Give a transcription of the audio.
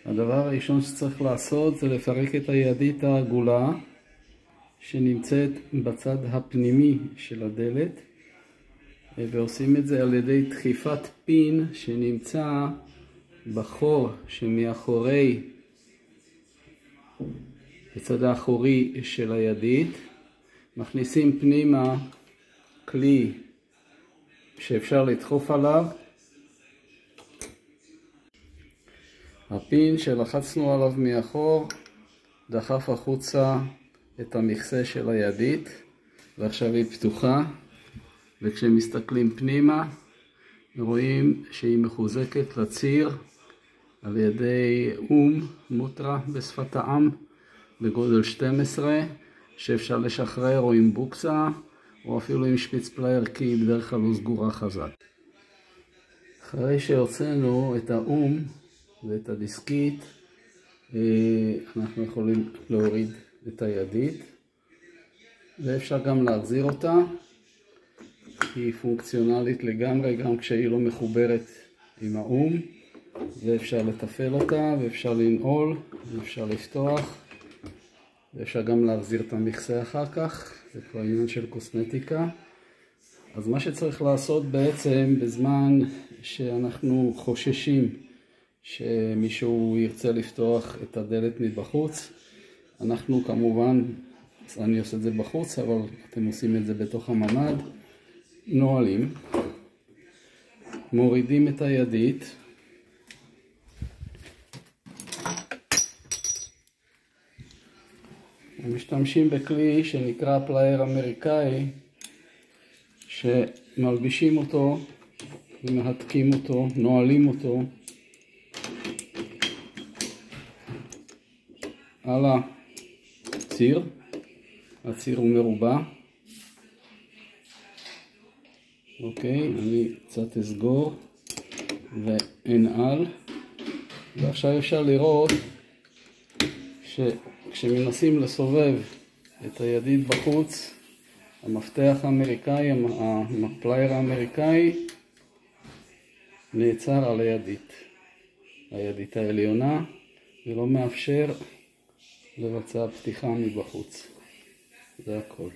הדבר הראשון שצריך לעשות זה לפרק את הידית העגולה שנמצאת בצד הפנימי של הדלת, ועושים את זה על ידי דחיפת פין שנמצא בחור שמאחורי בצד האחורי של הידית. מכניסים פנימה כלי שאפשר לדחוף עליו. הפין שלחצנו עליו מאחור דחף החוצה את המכסה של הידית, ועכשיו היא פתוחה, וכשמסתכלים פנימה רואים שהיא מחוזקת לציר על ידי מוטרה בשפת העם בגודל 12, שאפשר לשחרר או עם בוקסה או אפילו עם שפיץ פלייר, כי היא בדרך כלל הוא סגורה חזק. אחרי שהוצאנו את ואת הדיסקית, אנחנו יכולים להוריד את הידית, ואפשר גם להחזיר אותה. היא פונקציונלית לגמרי גם כשהיא לא מחוברת עם ואפשר לתפעל אותה, ואפשר לנעול, ואפשר לפתוח, ואפשר גם להחזיר את המכסה אחר כך. זה כבר עניין של קוסמטיקה. אז מה שצריך לעשות בעצם בזמן שאנחנו חוששים שמישהו ירצה לפתוח את הדלת מבחוץ, אנחנו כמובן, אני עושה את זה בחוץ, אבל אתם עושים את זה בתוך הממ"ד, נועלים, מורידים את הידית, ומשתמשים בכלי שנקרא פלייר אמריקאי, שמלבישים אותו ומהתקים אותו, נועלים אותו על הציר. הציר הוא מרובע. אוקיי, אני קצת אסגור ואנעל, ועכשיו אפשר לראות שכשמנסים לסובב את הידית בחוץ, המפתח האמריקאי, הפלייר האמריקאי נעצר על הידית העליונה, ולא מאפשר לבצע פתיחה מבחוץ. זה הכל.